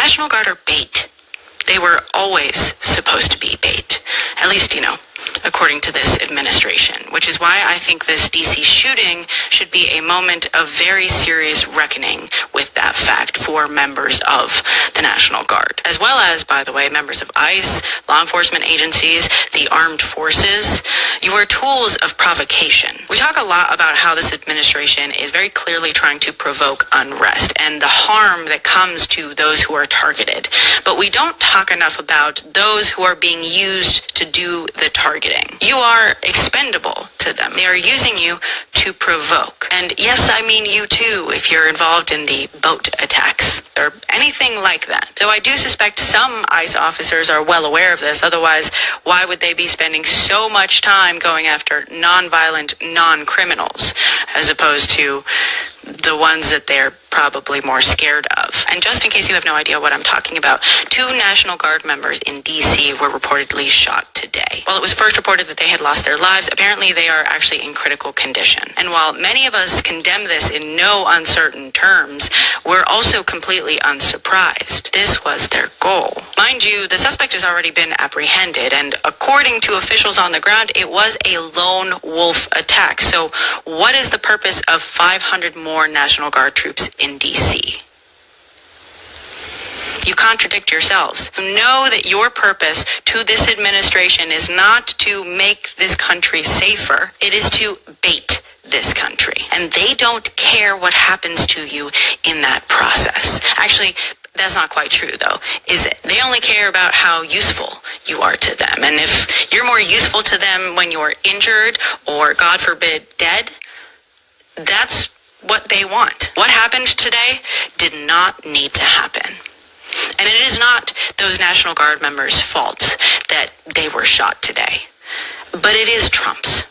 National Guard are bait. They were always supposed to be bait. At least, according to this administration, which is why I think this DC shooting should be a moment of very serious reckoning with that fact for members of the National Guard, as well as, by the way, members of ICE, law enforcement agencies, the armed forces. You are tools of provocation. We talk a lot about how this administration is very clearly trying to provoke unrest and the harm that comes to those who are targeted. But we don't talk enough about those who are being used to do the targeting. You are expendable to them. They are using you to provoke. And yes, I mean you too, if you're involved in the boat attacks or anything like that. So I do suspect some ICE officers are well aware of this. Otherwise, why would they be spending so much time going after non-violent, non-criminals as opposed to the ones that they're probably more scared of? And just in case you have no idea what I'm talking about, 2 National Guard members in DC were reportedly shot today. While it was first reported that they had lost their lives, apparently they are actually in critical condition. And while many of us condemn this in no uncertain terms, we're also completely unsurprised. This was their goal. Mind you, the suspect has already been apprehended, and according to officials on the ground, it was a lone wolf attack. So what is the purpose of 500 more National Guard troops in DC? You contradict yourselves. Know that your purpose to this administration is not to make this country safer. It is to bait this country. And they don't care what happens to you in that process. Actually, that's not quite true, though, is it? They only care about how useful you are to them. And if you're more useful to them when you're injured or, God forbid, dead, that's what they want. What happened today did not need to happen. And it is not those National Guard members' fault that they were shot today. But it is Trump's.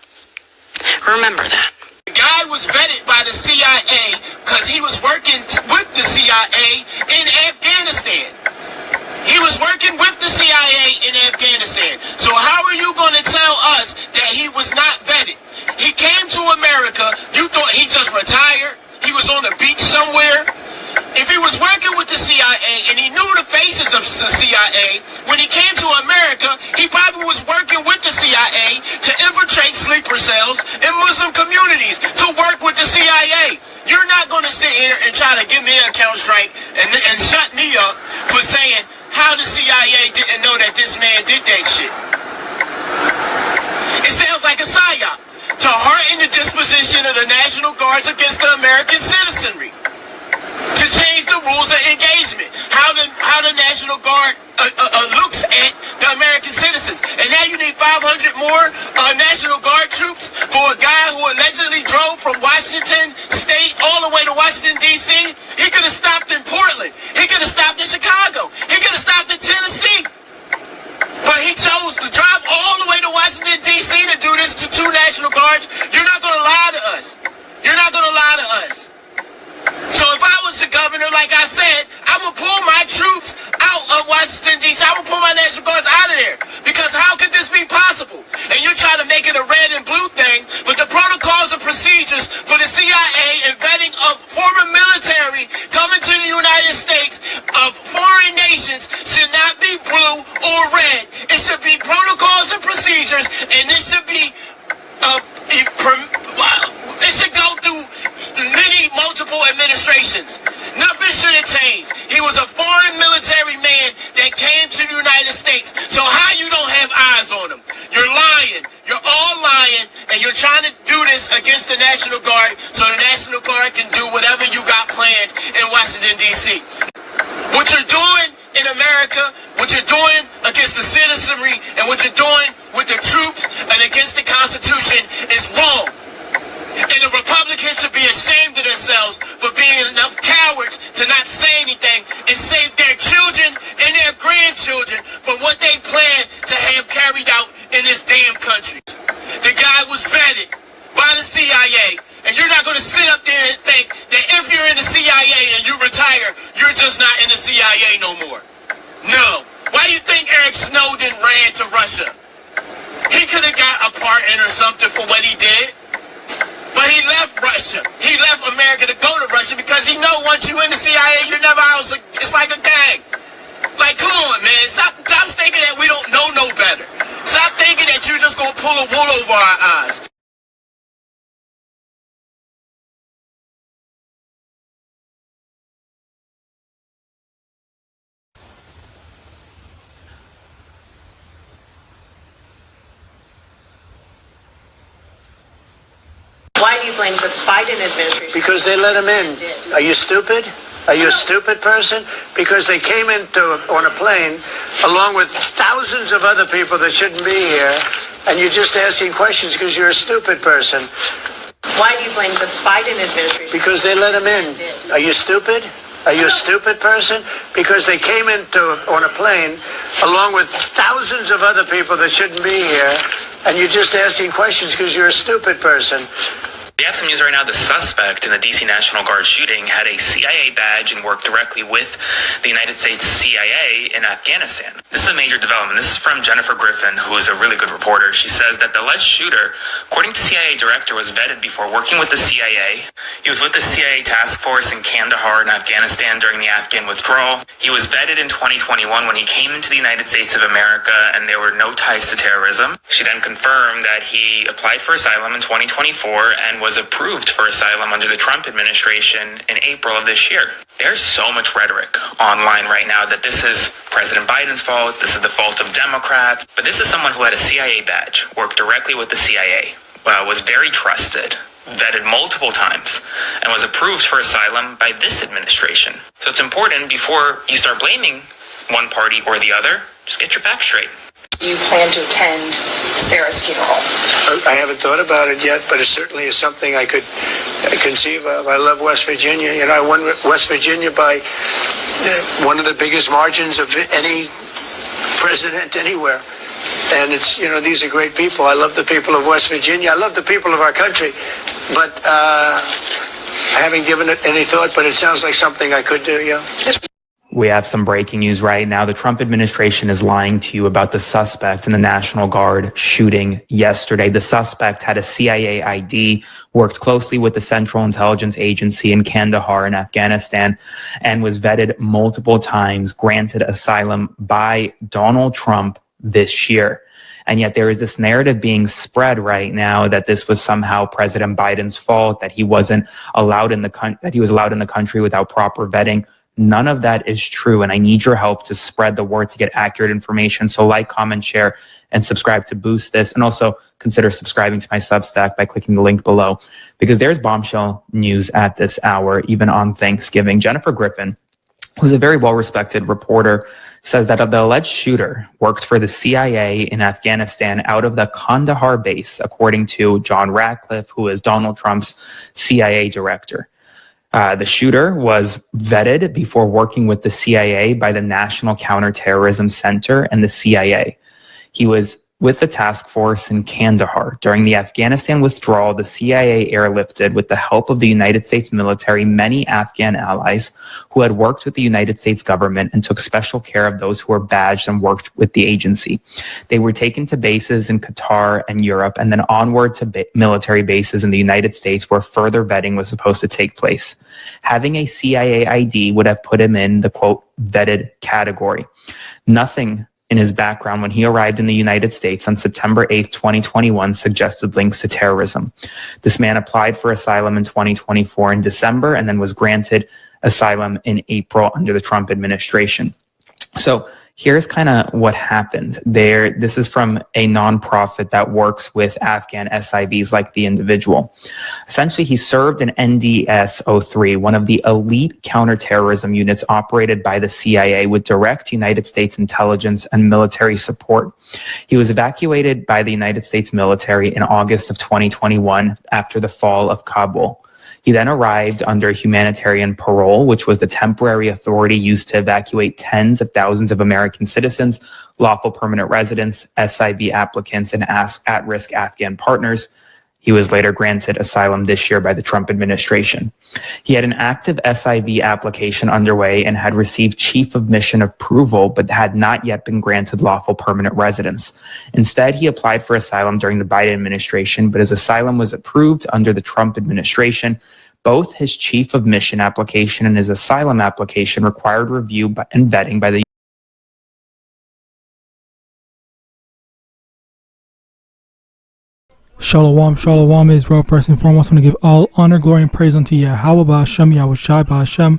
Remember that. The guy was vetted by the CIA because he was working with the CIA in Afghanistan. He was working with the CIA in Afghanistan. So how are you going to tell us that he was not vetted? He came to America. You thought he just retired? He was on the beach somewhere? If he was working with the CIA and he knew the faces of the CIA, when he came to America, he probably was working with the CIA to infiltrate sleeper cells in Muslim communities to work with the CIA. You're not going to sit here and try to give me a counterstrike and shut me up for saying how the CIA didn't know that this man did that shit. It sounds like a psyop to hearten the disposition of the National Guards against the American citizenry, to change the rules of engagement, how the National Guard looks at the American citizens. And now you need 500 more National Guard troops for a guy who allegedly drove from Washington State all the way to Washington, D.C. He could have stopped in Portland. He could have stopped in Chicago. He could have stopped in Tennessee. But he chose to drive all the way to Washington, D.C. to do this to 2 National Guards. You're not going to lie to us. You're not going to lie to us. So if I was the governor, like I said, I would pull my troops out of Washington, D.C. I would pull my National Guards out of there. Because how could this be possible? And you're trying to make it a red and blue thing, but the protocols and procedures for the CIA and vetting of former military coming to the United States of foreign nations should not be blue or red. It should be protocols and procedures, and it should be it should go through multiple administrations. Nothing should have changed. He was a foreign military man that came to the United States. So how you don't have eyes on him? You're lying. You're all lying, and you're trying to do this against the National Guard so the National Guard can do whatever you got planned in Washington, D.C. What you're doing in America, what you're doing against the citizenry, and what you're doing with the troops and against the Constitution is wrong. And the Republicans should be ashamed of themselves for being enough cowards to not say anything and save their children and their grandchildren from what they plan to have carried out in this damn country. The guy was vetted by the CIA, and you're not going to sit up there and think that if you're in the CIA and you retire, you're just not in the CIA no more. No. Why do you think Eric Snowden ran to Russia? He could have got a pardon or something for what he did. But he left Russia. He left America to go to Russia because he know once you in the CIA, you're never out. It's like a gang. Like, come on, man. Stop thinking that we don't know no better. Stop thinking that you're just gonna pull a wool over our eyes. Why do you blame the Biden administration? Because they let him in. Are you stupid? Are you a stupid person? Because they came on a plane along with thousands of other people that shouldn't be here, and you're just asking questions because you're a stupid person. Why do you blame the Biden administration? Because they let him in. Are you stupid? Are you a stupid person? Because they came on a plane along with thousands of other people that shouldn't be here, and you're just asking questions because you're a stupid person. We have some news right now. The suspect in the DC National Guard shooting had a CIA badge and worked directly with the United States CIA in Afghanistan. This is a major development. This is from Jennifer Griffin, who is a really good reporter. She says that the alleged shooter, according to CIA director, was vetted before working with the CIA. He was with the CIA task force in Kandahar in Afghanistan during the Afghan withdrawal. He was vetted in 2021 when he came into the United States of America, and there were no ties to terrorism. She then confirmed that he applied for asylum in 2024 and was approved for asylum under the Trump administration in April of this year. There's so much rhetoric online right now that this is President Biden's fault, this is the fault of Democrats, but this is someone who had a CIA badge, worked directly with the CIA, was very trusted, vetted multiple times, and was approved for asylum by this administration. So it's important, before you start blaming one party or the other, just get your facts straight. You plan to attend Sarah's funeral? I haven't thought about it yet, but it certainly is something I could conceive of. I love West Virginia. You know, I won West Virginia by one of the biggest margins of any president anywhere. And it's, you know, these are great people. I love the people of West Virginia. I love the people of our country. But I haven't given it any thought, but it sounds like something I could do, yeah. We have some breaking news right now. The Trump administration is lying to you about the suspect in the National Guard shooting yesterday. The suspect had a CIA ID, worked closely with the Central Intelligence Agency in Kandahar in Afghanistan, and was vetted multiple times, granted asylum by Donald Trump this year. And yet there is this narrative being spread right now that this was somehow President Biden's fault, that he wasn't allowed in the country without proper vetting. None of that is true, and I need your help to spread the word to get accurate information. So like, comment, share, and subscribe to boost this. And also consider subscribing to my Substack by clicking the link below, because there's bombshell news at this hour, even on Thanksgiving. Jennifer Griffin, who's a very well-respected reporter, says that the alleged shooter worked for the CIA in Afghanistan out of the Kandahar base, according to John Ratcliffe, who is Donald Trump's CIA director. The shooter was vetted before working with the CIA by the National Counterterrorism Center and the CIA. He was with the task force in Kandahar. During the Afghanistan withdrawal, the CIA airlifted, with the help of the United States military, many Afghan allies who had worked with the United States government and took special care of those who were badged and worked with the agency. They were taken to bases in Qatar and Europe, and then onward to military bases in the United States, where further vetting was supposed to take place. Having a CIA ID would have put him in the, quote, vetted category. Nothing in his background when he arrived in the United States on September 8th, 2021, suggested links to terrorism. This man applied for asylum in 2024 in December, and then was granted asylum in April under the Trump administration. So here's kind of what happened there. This is from a nonprofit that works with Afghan SIVs like the individual. Essentially, he served in NDS-03, one of the elite counterterrorism units operated by the CIA with direct United States intelligence and military support. He was evacuated by the United States military in August of 2021 after the fall of Kabul. He then arrived under humanitarian parole, which was the temporary authority used to evacuate tens of thousands of American citizens, lawful permanent residents, SIV applicants, and at-risk Afghan partners. He was later granted asylum this year by the Trump administration. He had an active SIV application underway and had received chief of mission approval, but had not yet been granted lawful permanent residence. Instead, he applied for asylum during the Biden administration, but his asylum was approved under the Trump administration. Both his chief of mission application and his asylum application required review and vetting by the Shalom, shalom, Israel. First and foremost, I want to give all honor, glory, and praise unto YAHAWAH, BaHashem, YAHAWASHI,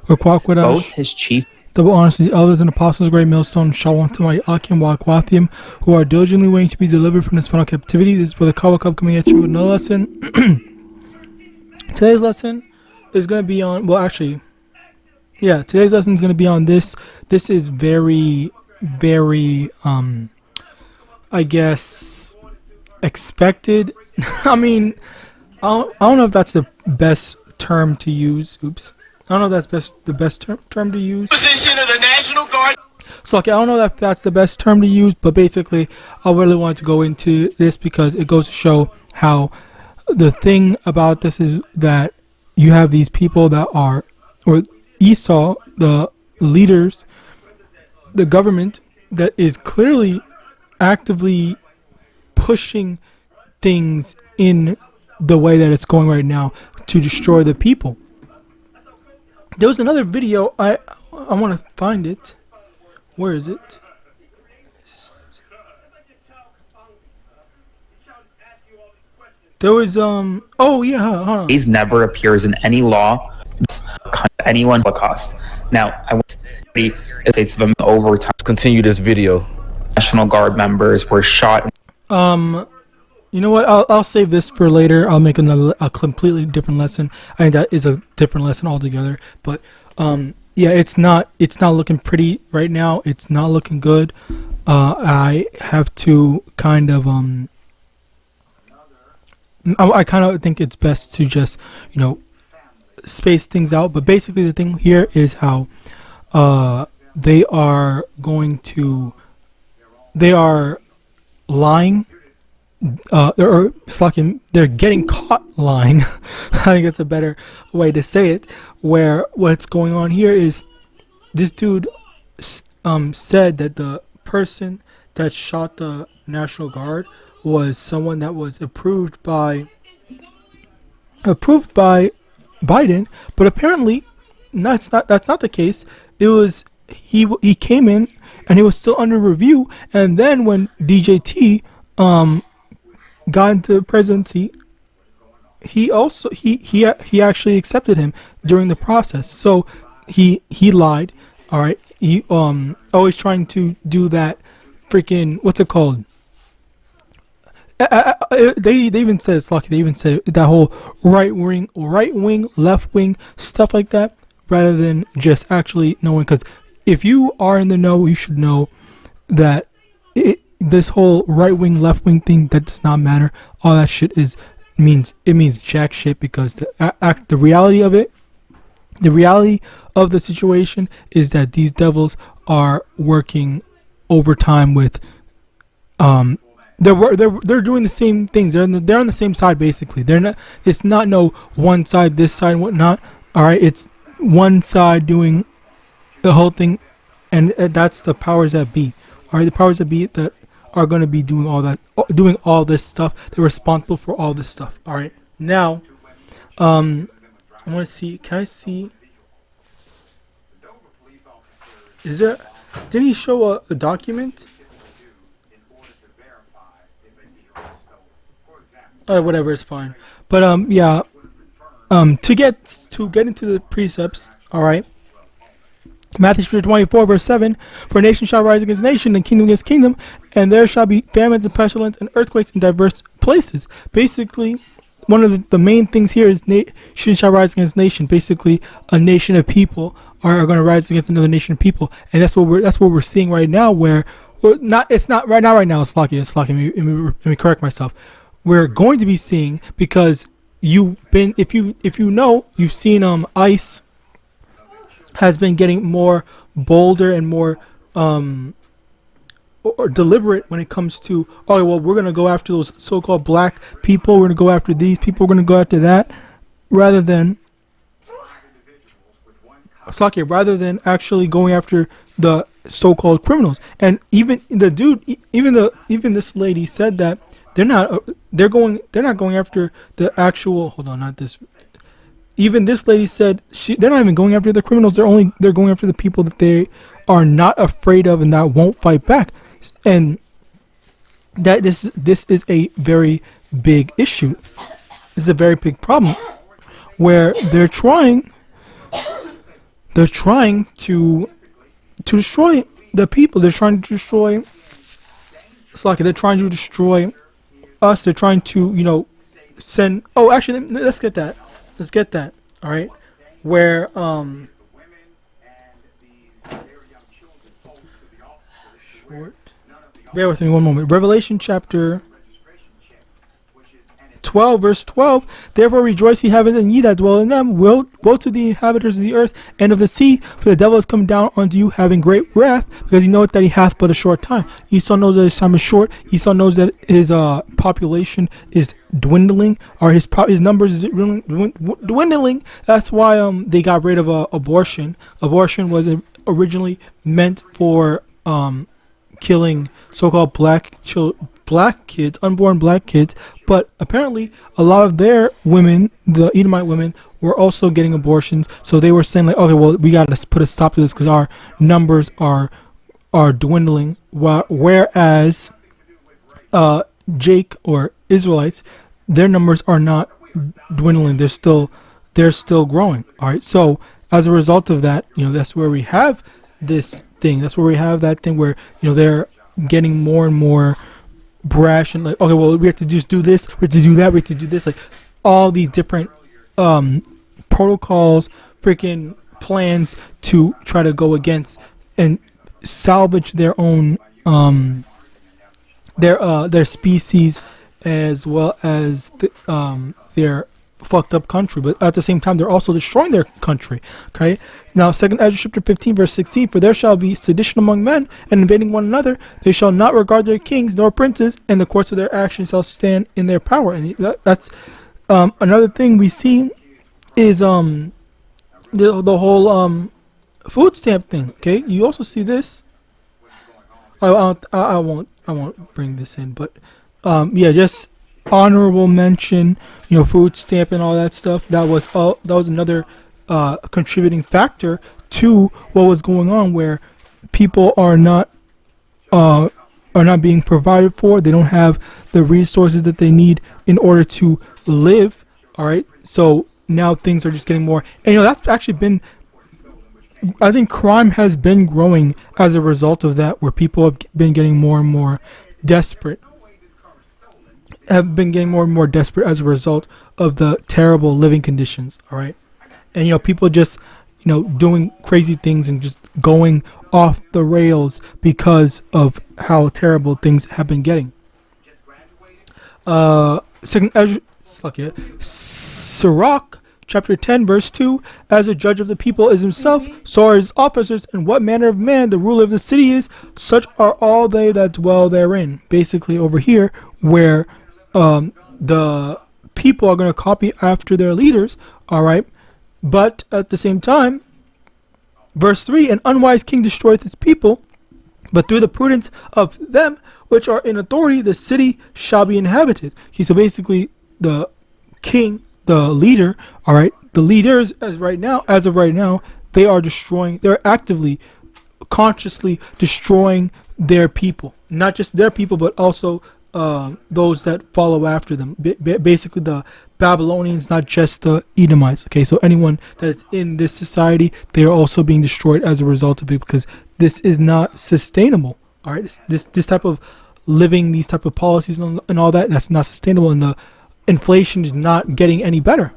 BaHashem, Both his chief double honors to the elders and apostles, great millstone. Shalom to my YAHAWAH who are diligently waiting to be delivered from this final captivity. This is Brother Kawakub coming at you with another lesson. Today's lesson is going to be on, today's lesson is going to be on this. This is very, I guess, expected. I mean, I don't know if that's the best term to use. Oops. I don't know if that's the best term to use. Position of the National Guard. So, okay, I don't know if that's the best term to use, but basically, I really wanted to go into this because it goes to show how the thing about this is that you have these people that are, or Esau, the leaders, the government that is clearly actively pushing things in the way that it's going right now to destroy the people. There was another video, I want to find it. Where is it? There was oh yeah, hold on. These never appears in any law, anyone Holocaust. Now, I want to say states of over time. Let's continue this video. National Guard members were shot. You know what? I'll save this for later. I'll make a completely different lesson. I think that is a different lesson altogether. But yeah, it's not looking pretty right now. It's not looking good. I have to kind of I kind of think it's best to just, space things out. But basically, the thing here is how they are lying. They're getting caught lying. I think that's a better way to say it. Where what's going on here is this dude said that the person that shot the National Guard was someone that was approved by Biden, but apparently that's not the case. It was he came in and he was still under review, and then when DJT got into the presidency, he actually accepted him during the process. So he lied. All right, he always trying to do that freaking, what's it called? They even said it's lucky. They even said that whole right wing, left wing stuff like that, rather than just actually knowing. Because if you are in the know, you should know that this whole right wing, left wing thing, that does not matter. All that shit means jack shit, because the reality of it, the reality of the situation is that these devils are working overtime with they're doing the same things. They're on the same side, basically. They're not. It's not no one side, this side, and whatnot. All right, it's one side doing the whole thing, and that's the powers that be. All right, the powers that be that are going to be doing all that, doing all this stuff. They're responsible for all this stuff. All right, now, I want to see. Can I see? Is there? Did he show a document? Whatever, it's fine. But yeah. To get into the precepts. All right. Matthew 24 verse 7. For a nation shall rise against nation, and kingdom against kingdom, and there shall be famines and pestilence and earthquakes in diverse places. Basically, one of the main things here is nation shall rise against nation. Basically, a nation of people are going to rise against another nation of people, and that's what we're seeing right now. Where it's not right now. It's lucky. Let me correct myself. We're going to be seeing, because you've seen ICE has been getting more bolder and more or deliberate when it comes to, oh well, we're gonna go after those so-called black people, we're gonna go after these people, we're gonna go after that, rather than actually going after the so-called criminals. And even this lady said that they're not going after the actual, hold on, not this. Even this lady said they're not even going after the criminals. They're going after the people that they are not afraid of and that won't fight back. And that this is a very, big issue. This is a very big problem where they're trying to destroy the people. They're trying to destroy they're trying to destroy us. They're trying to, send. Oh, actually, let's get that. All right, where short. Bear with me one moment. Revelation chapter 12, verse 12. Therefore rejoice, ye heavens, and ye that dwell in them. Woe to the inhabitants of the earth and of the sea, for the devil is come down unto you, having great wrath, because he knoweth that he hath but a short time. Esau knows that his time is short. Esau knows that his population is dwindling, or his numbers is dwindling. That's why they got rid of abortion. Abortion was originally meant for killing so-called black kids, unborn black kids, but apparently a lot of their women, the Edomite women, were also getting abortions. So they were saying like, okay, well, we got to put a stop to this because our numbers are dwindling. Whereas Jake or Israelites, their numbers are not dwindling. They're still growing. All right. So as a result of that, that's where we have this thing. That's where we have that thing where they're getting more and more brash and like, okay, well, we have to just do this, we have to do that, we have to do this, like all these different protocols, freaking plans to try to go against and salvage their own their species as well as their fucked up country. But at the same time, they're also destroying their country. Okay, now 2nd Ezra chapter 15 verse 16, for there shall be sedition among men, and invading one another. They shall not regard their kings nor princes, and the courts of their actions shall stand in their power. And that's another thing we see is the whole food stamp thing. Okay, you also see this. I won't bring this in, but yeah, just honorable mention, food stamp and all that stuff. That was another contributing factor to what was going on, where people are not being provided for. They don't have the resources that they need in order to live. All right, so now things are just getting more, and that's actually been, I think crime has been growing as a result of that, where people have been getting more and more desperate. Have been getting more and more desperate as a result of the terrible living conditions. All right, and people just doing crazy things and just going off the rails because of how terrible things have been getting. Second Ezra, Sirach chapter 10 verse 2, as a judge of the people is himself, so are his officers, and what manner of man the ruler of the city is, such are all they that dwell therein. Basically over here where the people are going to copy after their leaders. All right, but at the same time, verse 3, an unwise king destroyeth his people, but through the prudence of them which are in authority the city shall be inhabited. Okay, so basically the king, the leader, all right, the leaders as of right now, they're actively, consciously destroying their people. Not just their people, but also those that follow after them. Basically the Babylonians, not just the Edomites. Okay, so anyone that's in this society, they are also being destroyed as a result of it, because this is not sustainable. All right, this type of living, these type of policies and all that's not sustainable, and the inflation is not getting any better.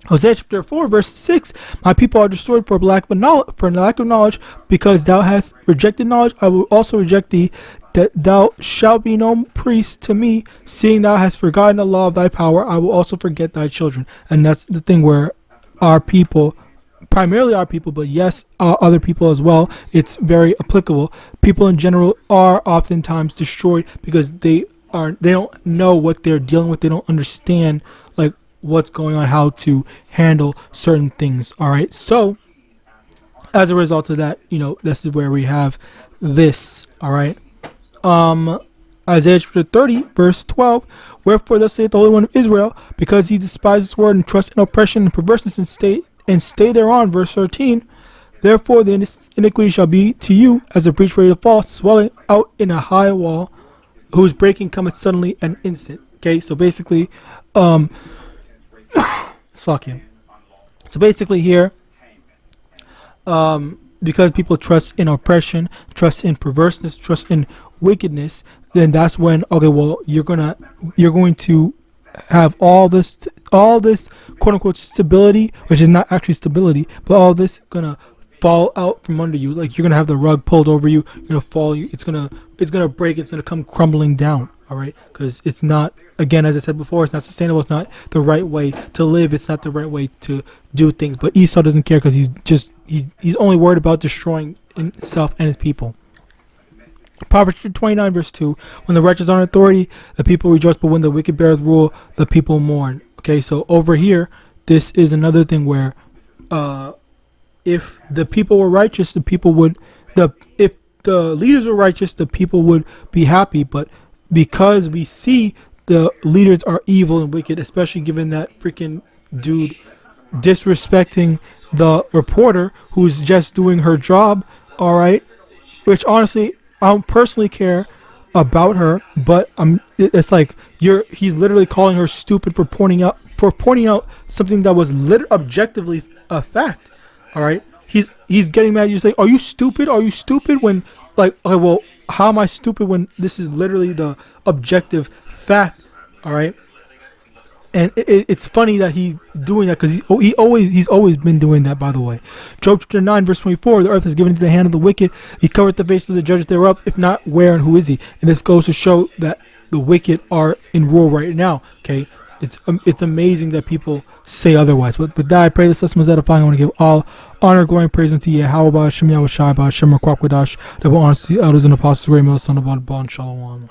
Hosea chapter 4 verse 6, my people are destroyed for lack of knowledge, because thou hast rejected knowledge, I will also reject thee, that thou shalt be no priest to me, seeing thou hast forgotten the law of thy power, I will also forget thy children. And that's the thing where our people, primarily our people, but yes, other people as well, it's very applicable. People in general are oftentimes destroyed because they don't know what they're dealing with. They don't understand like what's going on, how to handle certain things. All right, so as a result of that, this is where we have this. All right, Isaiah chapter 30 verse 12, wherefore thus saith the Holy One of Israel, because he despises his word and trusts in oppression and perverseness and stay thereon. Verse 13, therefore the iniquity shall be to you as a breach ready to fall, swelling out in a high wall, whose breaking cometh suddenly and instant. Okay, so basically, fuck you. So basically here, because people trust in oppression, trust in perverseness, trust in wickedness, then that's when, okay, well, you're going to have all this quote unquote stability, which is not actually stability, but all this gonna fall out from under you. Like, you're gonna have the rug pulled over you, you're gonna fall, it's gonna break, it's gonna come crumbling down. All right, because it's not, again, as I said before, it's not sustainable. It's not the right way to live. It's not the right way to do things. But Esau doesn't care, because he's only worried about destroying himself and his people. Proverbs 29 verse 2: when the righteous are in authority, the people rejoice, but when the wicked beareth rule, the people mourn. Okay, so over here, this is another thing where, if the people were righteous, the people would, if the leaders were righteous, the people would be happy. But because we see the leaders are evil and wicked, especially given that freaking dude disrespecting the reporter who's just doing her job, all right, which honestly, I don't personally care about her, but it's like, he's literally calling her stupid for pointing out something that was objectively a fact. All right, he's getting mad. You're saying, are you stupid? Are you stupid? When, like, okay, well, how am I stupid when this is literally the objective fact? All right, and it's funny that he's doing that, because he's always been doing that. By the way, Job chapter 9 verse 24: the earth is given into the hand of the wicked. He covered the face of the judges thereof. If not, where and who is he? And this goes to show that the wicked are in rule right now. Okay, it's amazing that people say otherwise. But with that, I pray this lesson was edifying. I want to give all honor, glory, and praise unto YAHAWAH, YAHAWASHI, YAHAWASHI, double honors to the elders and apostles, great son of God, Shalom.